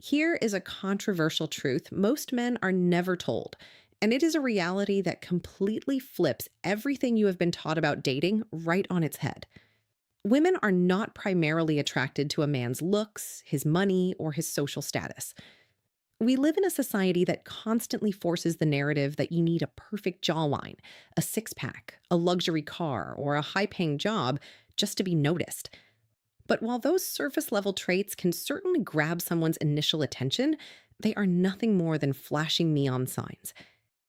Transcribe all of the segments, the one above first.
Here is a controversial truth most men are never told, and it is a reality that completely flips everything you have been taught about dating right on its head. Women are not primarily attracted to a man's looks, his money, or his social status. We live in a society that constantly forces the narrative that you need a perfect jawline, a six pack, a luxury car, or a high paying job just to be noticed. But while those surface level traits can certainly grab someone's initial attention, they are nothing more than flashing neon signs.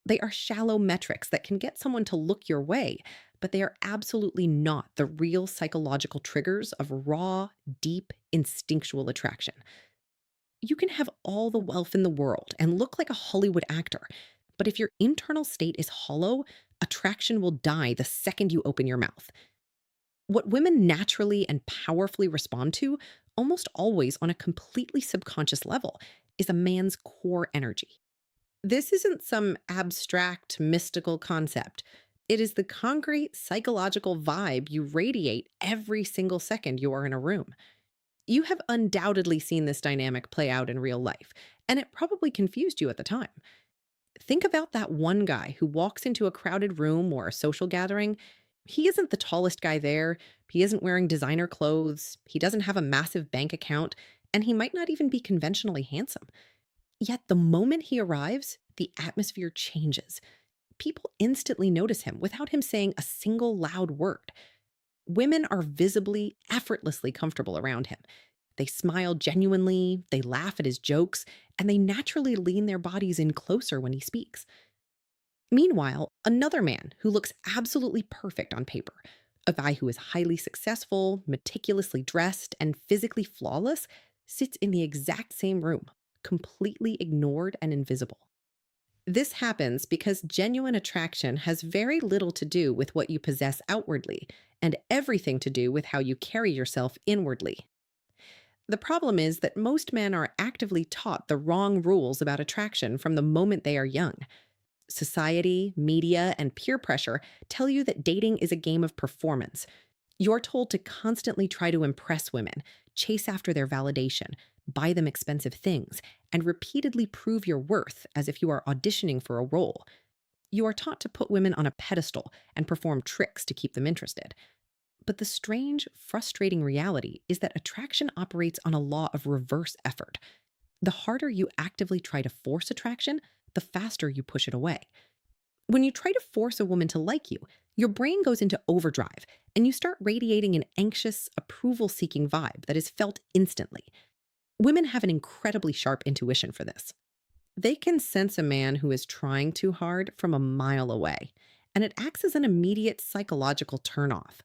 They are shallow metrics that can get someone to look your way, but they are absolutely not the real psychological triggers of raw, deep, instinctual attraction. You can have all the wealth in the world and look like a Hollywood actor, but if your internal state is hollow, attraction will die the second you open your mouth. What women naturally and powerfully respond to, almost always on a completely subconscious level, is a man's core energy. This isn't some abstract, mystical concept. It is the concrete psychological vibe you radiate every single second you are in a room. You have undoubtedly seen this dynamic play out in real life, and it probably confused you at the time. Think about that one guy who walks into a crowded room or a social gathering. He isn't the tallest guy there, he isn't wearing designer clothes, he doesn't have a massive bank account, and he might not even be conventionally handsome. Yet the moment he arrives, the atmosphere changes. People instantly notice him without him saying a single loud word. Women are visibly, effortlessly comfortable around him. They smile genuinely, they laugh at his jokes, and they naturally lean their bodies in closer when he speaks. Meanwhile, another man who looks absolutely perfect on paper, a guy who is highly successful, meticulously dressed, and physically flawless, sits in the exact same room, completely ignored and invisible. This happens because genuine attraction has very little to do with what you possess outwardly and everything to do with how you carry yourself inwardly. The problem is that most men are actively taught the wrong rules about attraction from the moment they are young. Society, media, and peer pressure tell you that dating is a game of performance. You're told to constantly try to impress women, chase after their validation, buy them expensive things, and repeatedly prove your worth as if you are auditioning for a role. You are taught to put women on a pedestal and perform tricks to keep them interested. But the strange, frustrating reality is that attraction operates on a law of reverse effort. The harder you actively try to force attraction, the faster you push it away. When you try to force a woman to like you, your brain goes into overdrive and you start radiating an anxious, approval seeking vibe that is felt instantly. Women have an incredibly sharp intuition for this. They can sense a man who is trying too hard from a mile away, and it acts as an immediate psychological turnoff.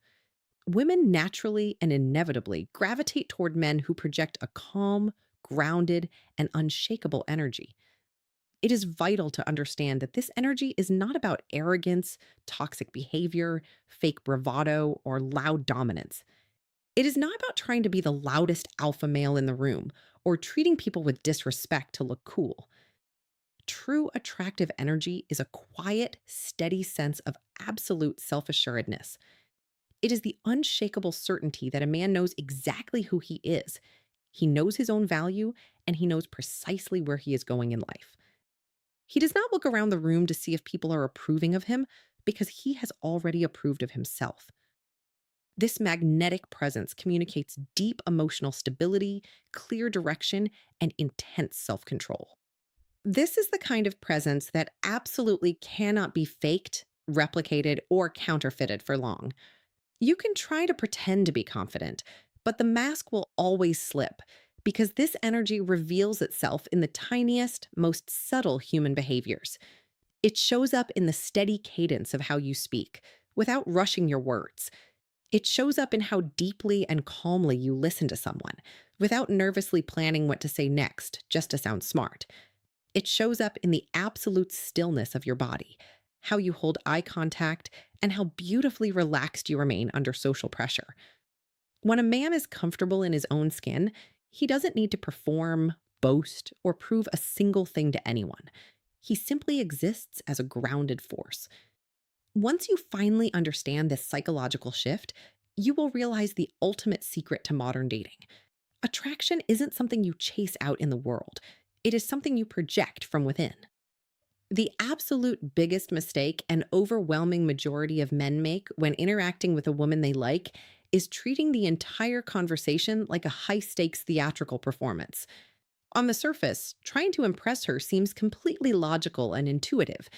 Women naturally and inevitably gravitate toward men who project a calm, grounded, and unshakable energy. It is vital to understand that this energy is not about arrogance, toxic behavior, fake bravado, or loud dominance. It is not about trying to be the loudest alpha male in the room or treating people with disrespect to look cool. True attractive energy is a quiet, steady sense of absolute self assuredness. It is the unshakable certainty that a man knows exactly who he is. He knows his own value, and he knows precisely where he is going in life. He does not look around the room to see if people are approving of him because he has already approved of himself. This magnetic presence communicates deep emotional stability, clear direction, and intense self control. This is the kind of presence that absolutely cannot be faked, replicated, or counterfeited for long. You can try to pretend to be confident, but the mask will always slip because this energy reveals itself in the tiniest, most subtle human behaviors. It shows up in the steady cadence of how you speak, without rushing your words. It shows up in how deeply and calmly you listen to someone, without nervously planning what to say next, just to sound smart. It shows up in the absolute stillness of your body, how you hold eye contact, and how beautifully relaxed you remain under social pressure. When a man is comfortable in his own skin, he doesn't need to perform, boast, or prove a single thing to anyone. He simply exists as a grounded force. Once you finally understand this psychological shift, you will realize the ultimate secret to modern dating. Attraction isn't something you chase out in the world, it is something you project from within. The absolute biggest mistake an overwhelming majority of men make when interacting with a woman they like is treating the entire conversation like a high stakes theatrical performance. On the surface, trying to impress her seems completely logical and intuitive.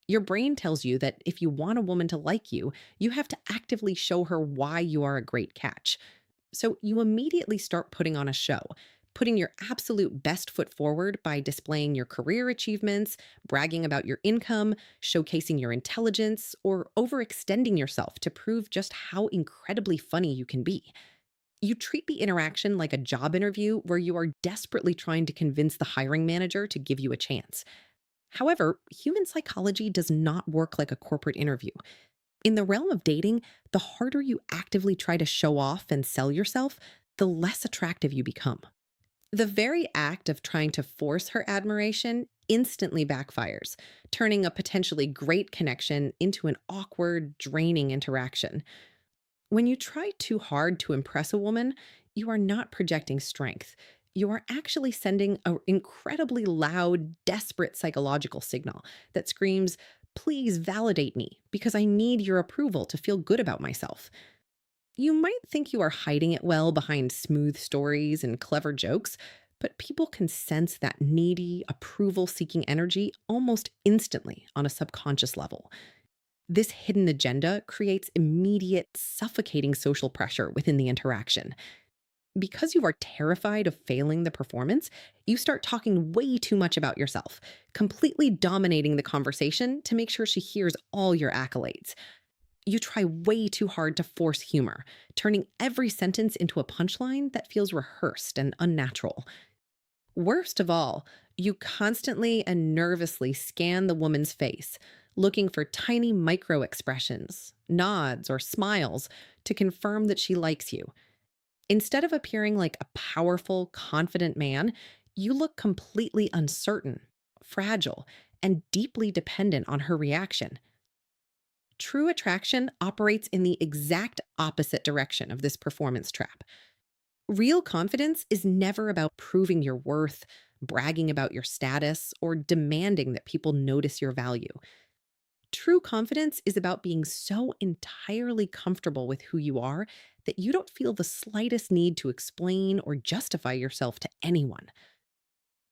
Your brain tells you that if you want a woman to like you have to actively show her why you are a great catch. So you immediately start putting on a show, putting your absolute best foot forward by displaying your career achievements, bragging about your income, showcasing your intelligence, or overextending yourself to prove just how incredibly funny you can be. You treat the interaction like a job interview where you are desperately trying to convince the hiring manager to give you a chance. However, human psychology does not work like a corporate interview. In the realm of dating, the harder you actively try to show off and sell yourself, the less attractive you become. The very act of trying to force her admiration instantly backfires, turning a potentially great connection into an awkward, draining interaction. When you try too hard to impress a woman, you are not projecting strength. You are actually sending an incredibly loud, desperate psychological signal that screams, "Please validate me because I need your approval to feel good about myself." You might think you are hiding it well behind smooth stories and clever jokes, but people can sense that needy, approval seeking energy almost instantly on a subconscious level. This hidden agenda creates immediate, suffocating social pressure within the interaction. Because you are terrified of failing the performance, you start talking way too much about yourself, completely dominating the conversation to make sure she hears all your accolades. You try way too hard to force humor, turning every sentence into a punchline that feels rehearsed and unnatural. Worst of all, you constantly and nervously scan the woman's face, looking for tiny micro expressions, nods, or smiles to confirm that she likes you. Instead of appearing like a powerful, confident man, you look completely uncertain, fragile, and deeply dependent on her reaction. True attraction operates in the exact opposite direction of this performance trap. Real confidence is never about proving your worth, bragging about your status, or demanding that people notice your value. True confidence is about being so entirely comfortable with who you are that you don't feel the slightest need to explain or justify yourself to anyone.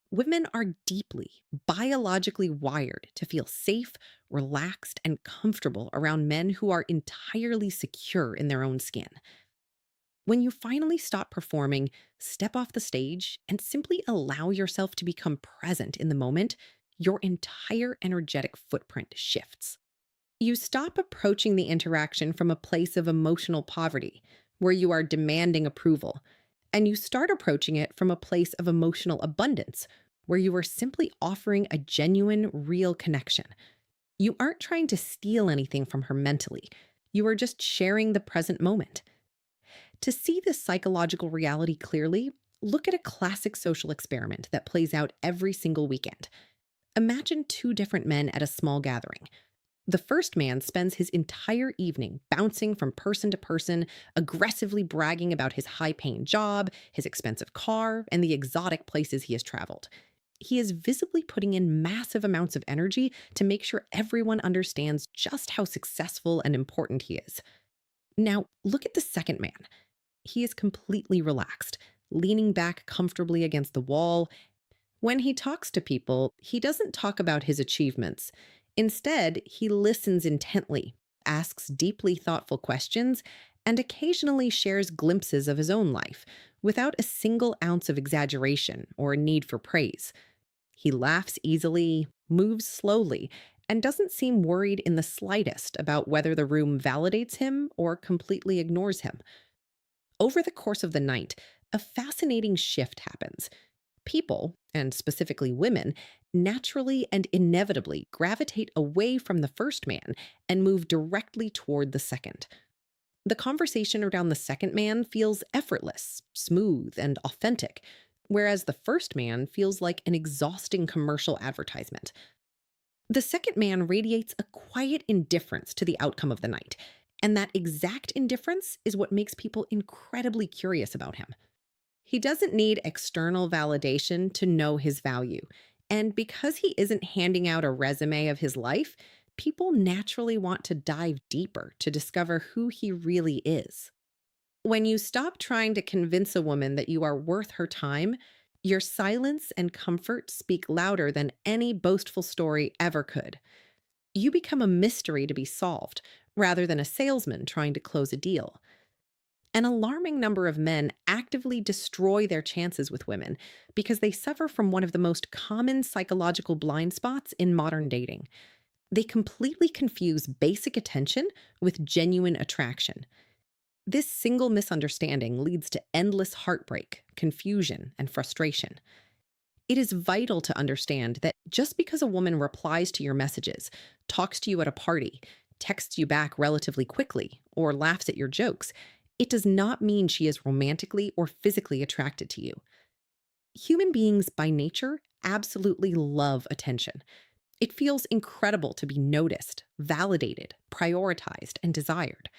Women are deeply, biologically wired to feel safe, relaxed, and comfortable around men who are entirely secure in their own skin. When you finally stop performing, step off the stage, and simply allow yourself to become present in the moment, your entire energetic footprint shifts. You stop approaching the interaction from a place of emotional poverty, where you are demanding approval, and you start approaching it from a place of emotional abundance, where you are simply offering a genuine, real connection. You aren't trying to steal anything from her mentally, you are just sharing the present moment. To see this psychological reality clearly, look at a classic social experiment that plays out every single weekend. Imagine two different men at a small gathering. The first man spends his entire evening bouncing from person to person, aggressively bragging about his high paying job, his expensive car, and the exotic places he has traveled. He is visibly putting in massive amounts of energy to make sure everyone understands just how successful and important he is. Now, look at the second man. He is completely relaxed, leaning back comfortably against the wall. When he talks to people, he doesn't talk about his achievements. Instead, he listens intently, asks deeply thoughtful questions, and occasionally shares glimpses of his own life without a single ounce of exaggeration or need for praise. He laughs easily, moves slowly, and doesn't seem worried in the slightest about whether the room validates him or completely ignores him. Over the course of the night, a fascinating shift happens. People, and specifically women, naturally and inevitably gravitate away from the first man and move directly toward the second. The conversation around the second man feels effortless, smooth, and authentic, whereas the first man feels like an exhausting commercial advertisement. The second man radiates a quiet indifference to the outcome of the night, and that exact indifference is what makes people incredibly curious about him. He doesn't need external validation to know his value. And because he isn't handing out a resume of his life, people naturally want to dive deeper to discover who he really is. When you stop trying to convince a woman that you are worth her time, your silence and comfort speak louder than any boastful story ever could. You become a mystery to be solved rather than a salesman trying to close a deal. An alarming number of men actively destroy their chances with women because they suffer from one of the most common psychological blind spots in modern dating. They completely confuse basic attention with genuine attraction. This single misunderstanding leads to endless heartbreak, confusion, and frustration. It is vital to understand that just because a woman replies to your messages, talks to you at a party, texts you back relatively quickly, or laughs at your jokes, it does not mean she is romantically or physically attracted to you. Human beings by nature absolutely love attention. It feels incredible to be noticed, validated, prioritized, and desired.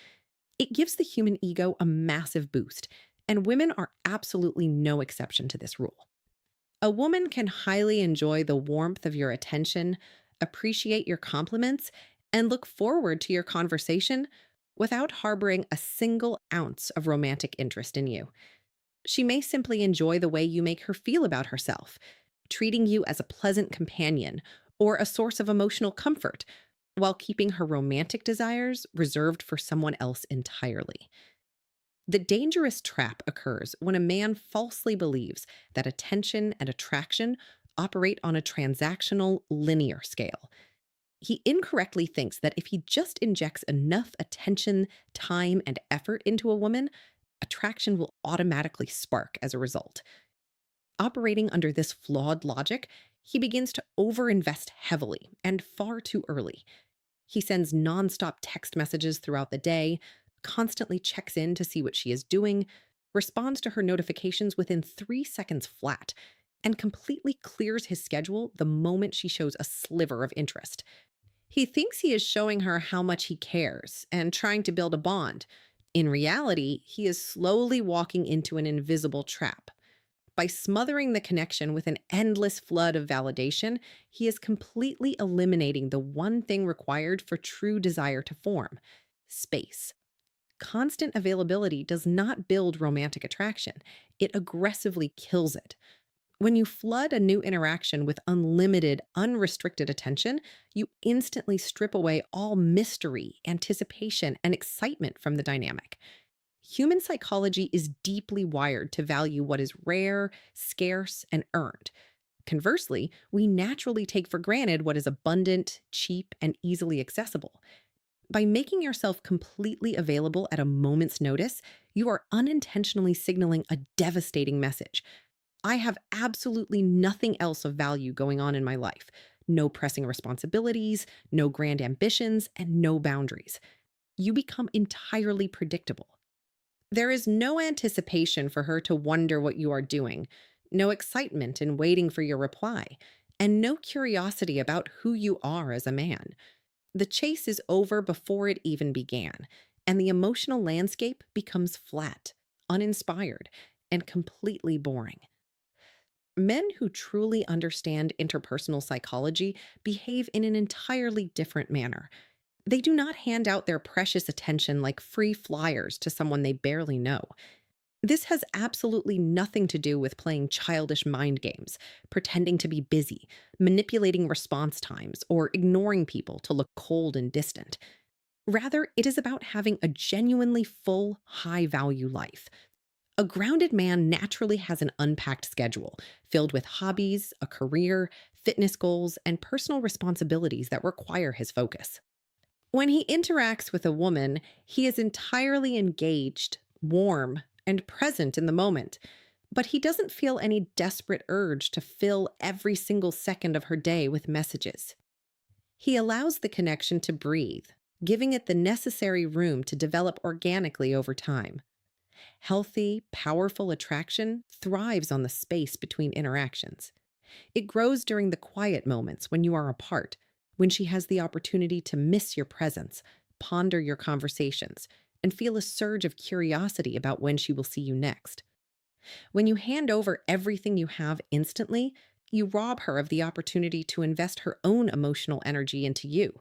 It gives the human ego a massive boost, and women are absolutely no exception to this rule. A woman can highly enjoy the warmth of your attention, appreciate your compliments, and look forward to your conversation without harboring a single ounce of romantic interest in you. She may simply enjoy the way you make her feel about herself, treating you as a pleasant companion or a source of emotional comfort, while keeping her romantic desires reserved for someone else entirely. The dangerous trap occurs when a man falsely believes that attention and attraction operate on a transactional, linear scale. He incorrectly thinks that if he just injects enough attention, time, and effort into a woman, attraction will automatically spark as a result. Operating under this flawed logic, he begins to overinvest heavily and far too early. He sends nonstop text messages throughout the day, constantly checks in to see what she is doing, responds to her notifications within 3 seconds flat, and completely clears his schedule the moment she shows a sliver of interest. He thinks he is showing her how much he cares and trying to build a bond. In reality, he is slowly walking into an invisible trap. By smothering the connection with an endless flood of validation, he is completely eliminating the one thing required for true desire to form: space. Constant availability does not build romantic attraction, it aggressively kills it. When you flood a new interaction with unlimited, unrestricted attention, you instantly strip away all mystery, anticipation, and excitement from the dynamic. Human psychology is deeply wired to value what is rare, scarce, and earned. Conversely, we naturally take for granted what is abundant, cheap, and easily accessible. By making yourself completely available at a moment's notice, you are unintentionally signaling a devastating message. I have absolutely nothing else of value going on in my life. No pressing responsibilities, no grand ambitions, and no boundaries. You become entirely predictable. There is no anticipation for her to wonder what you are doing, no excitement in waiting for your reply, and no curiosity about who you are as a man. The chase is over before it even began, and the emotional landscape becomes flat, uninspired, and completely boring. Men who truly understand interpersonal psychology behave in an entirely different manner. They do not hand out their precious attention like free flyers to someone they barely know. This has absolutely nothing to do with playing childish mind games, pretending to be busy, manipulating response times, or ignoring people to look cold and distant. Rather, it is about having a genuinely full, high value life. A grounded man naturally has an unpacked schedule filled with hobbies, a career, fitness goals, and personal responsibilities that require his focus. When he interacts with a woman, he is entirely engaged, warm, and present in the moment, but he doesn't feel any desperate urge to fill every single second of her day with messages. He allows the connection to breathe, giving it the necessary room to develop organically over time. Healthy, powerful attraction thrives on the space between interactions. It grows during the quiet moments when you are apart, when she has the opportunity to miss your presence, ponder your conversations, and feel a surge of curiosity about when she will see you next. When you hand over everything you have instantly, you rob her of the opportunity to invest her own emotional energy into you.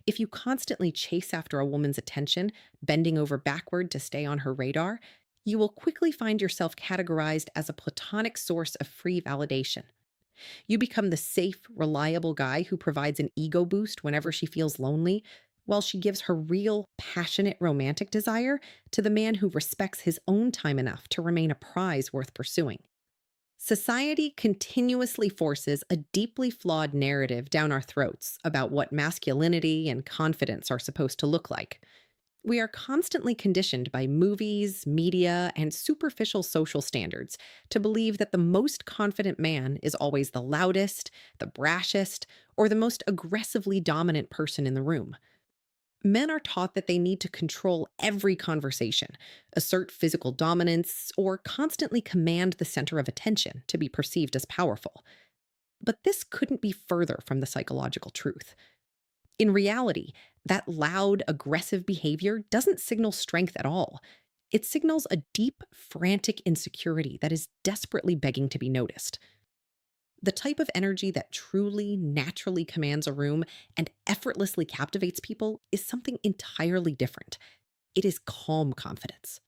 If you constantly chase after a woman's attention, bending over backward to stay on her radar, you will quickly find yourself categorized as a platonic source of free validation. You become the safe, reliable guy who provides an ego boost whenever she feels lonely, while she gives her real, passionate romantic desire to the man who respects his own time enough to remain a prize worth pursuing. Society continuously forces a deeply flawed narrative down our throats about what masculinity and confidence are supposed to look like. We are constantly conditioned by movies, media, and superficial social standards to believe that the most confident man is always the loudest, the brashest, or the most aggressively dominant person in the room. Men are taught that they need to control every conversation, assert physical dominance, or constantly command the center of attention to be perceived as powerful. But this couldn't be further from the psychological truth. In reality, that loud, aggressive behavior doesn't signal strength at all. It signals a deep, frantic insecurity that is desperately begging to be noticed. The type of energy that truly, naturally commands a room and effortlessly captivates people is something entirely different. It is calm confidence.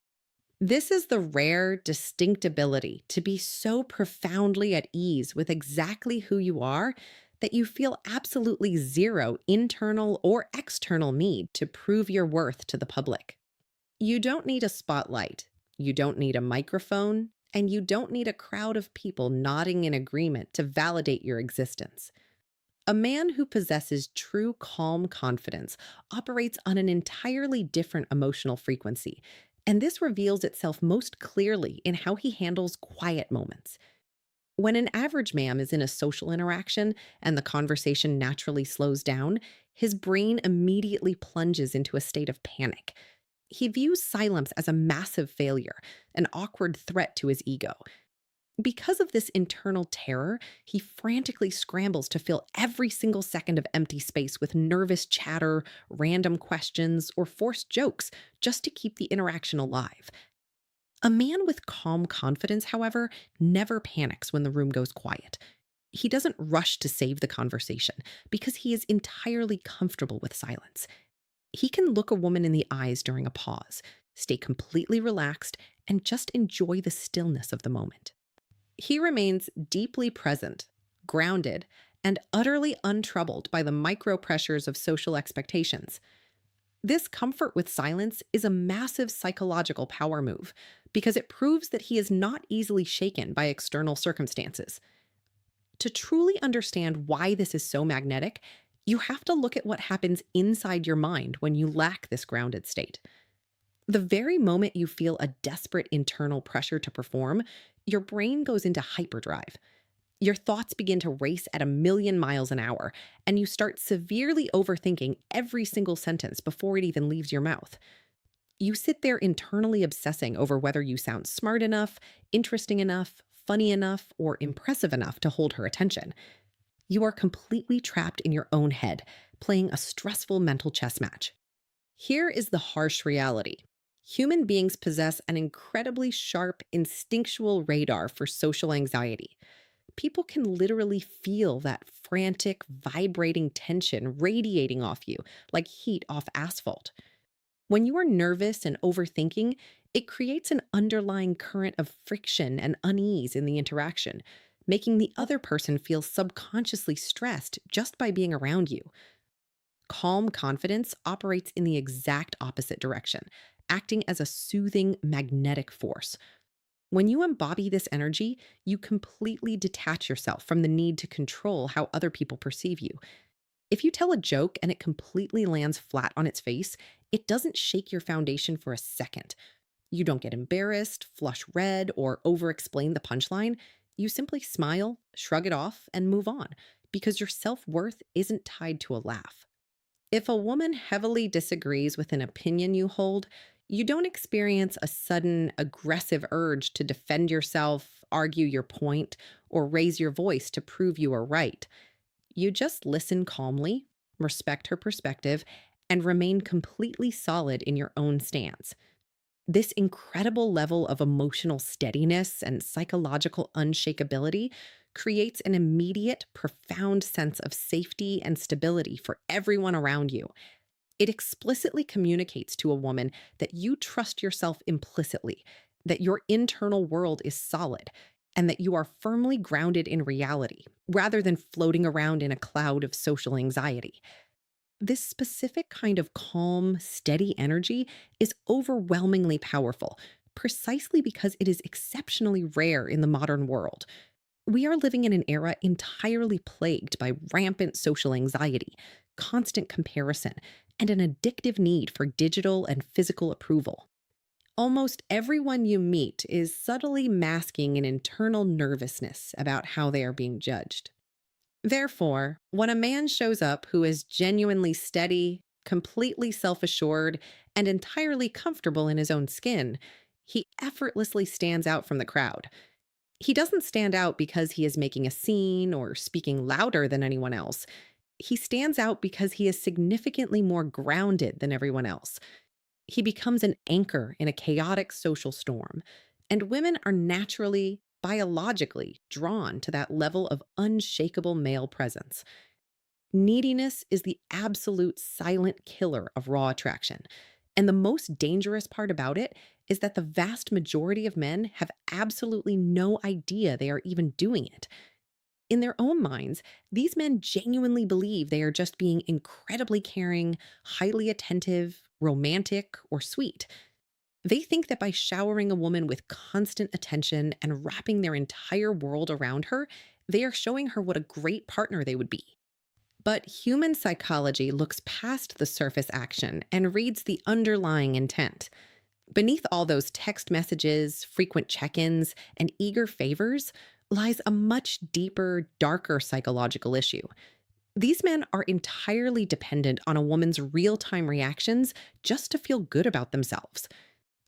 This is the rare, distinct ability to be so profoundly at ease with exactly who you are that you feel absolutely zero internal or external need to prove your worth to the public. You don't need a spotlight, you don't need a microphone, and you don't need a crowd of people nodding in agreement to validate your existence. A man who possesses true calm confidence operates on an entirely different emotional frequency, and this reveals itself most clearly in how he handles quiet moments. When an average man is in a social interaction and the conversation naturally slows down, his brain immediately plunges into a state of panic. He views silence as a massive failure, an awkward threat to his ego. Because of this internal terror, he frantically scrambles to fill every single second of empty space with nervous chatter, random questions, or forced jokes just to keep the interaction alive. A man with calm confidence, however, never panics when the room goes quiet. He doesn't rush to save the conversation because he is entirely comfortable with silence. He can look a woman in the eyes during a pause, stay completely relaxed, and just enjoy the stillness of the moment. He remains deeply present, grounded, and utterly untroubled by the micro pressures of social expectations. This comfort with silence is a massive psychological power move because it proves that he is not easily shaken by external circumstances. To truly understand why this is so magnetic, you have to look at what happens inside your mind when you lack this grounded state. The very moment you feel a desperate internal pressure to perform, your brain goes into hyperdrive. Your thoughts begin to race at a million miles an hour, and you start severely overthinking every single sentence before it even leaves your mouth. You sit there internally obsessing over whether you sound smart enough, interesting enough, funny enough, or impressive enough to hold her attention. You are completely trapped in your own head, playing a stressful mental chess match. Here is the harsh reality. Human beings possess an incredibly sharp, instinctual radar for social anxiety. People can literally feel that frantic, vibrating tension radiating off you like heat off asphalt. When you are nervous and overthinking, it creates an underlying current of friction and unease in the interaction, making the other person feel subconsciously stressed just by being around you. Calm confidence operates in the exact opposite direction, acting as a soothing magnetic force. When you embody this energy, you completely detach yourself from the need to control how other people perceive you. If you tell a joke and it completely lands flat on its face, it doesn't shake your foundation for a second. You don't get embarrassed, flush red, or over explain the punchline. You simply smile, shrug it off, and move on because your self worth isn't tied to a laugh. If a woman heavily disagrees with an opinion you hold, you don't experience a sudden aggressive urge to defend yourself, argue your point, or raise your voice to prove you are right. You just listen calmly, respect her perspective, and remain completely solid in your own stance. This incredible level of emotional steadiness and psychological unshakability creates an immediate, profound sense of safety and stability for everyone around you. It explicitly communicates to a woman that you trust yourself implicitly, that your internal world is solid, and that you are firmly grounded in reality, rather than floating around in a cloud of social anxiety. This specific kind of calm, steady energy is overwhelmingly powerful, precisely because it is exceptionally rare in the modern world. We are living in an era entirely plagued by rampant social anxiety, constant comparison, and an addictive need for digital and physical approval. Almost everyone you meet is subtly masking an internal nervousness about how they are being judged. Therefore, when a man shows up who is genuinely steady, completely self assured, and entirely comfortable in his own skin, he effortlessly stands out from the crowd. He doesn't stand out because he is making a scene or speaking louder than anyone else. He stands out because he is significantly more grounded than everyone else. He becomes an anchor in a chaotic social storm. And women are naturally, biologically drawn to that level of unshakable male presence. Neediness is the absolute silent killer of raw attraction. And the most dangerous part about it is that the vast majority of men have absolutely no idea they are even doing it. In their own minds, these men genuinely believe they are just being incredibly caring, highly attentive, romantic, or sweet. They think that by showering a woman with constant attention and wrapping their entire world around her, they are showing her what a great partner they would be. But human psychology looks past the surface action and reads the underlying intent. Beneath all those text messages, frequent check ins, and eager favors lies a much deeper, darker psychological issue. These men are entirely dependent on a woman's real time reactions just to feel good about themselves.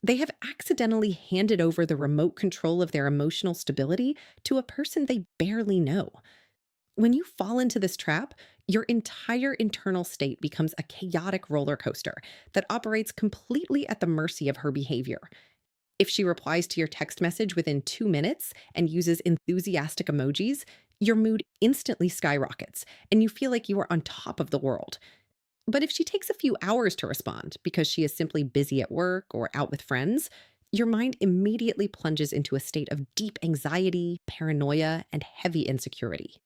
They have accidentally handed over the remote control of their emotional stability to a person they barely know. When you fall into this trap, your entire internal state becomes a chaotic roller coaster that operates completely at the mercy of her behavior. If she replies to your text message within 2 minutes and uses enthusiastic emojis, your mood instantly skyrockets and you feel like you are on top of the world. But if she takes a few hours to respond because she is simply busy at work or out with friends, your mind immediately plunges into a state of deep anxiety, paranoia, and heavy insecurity.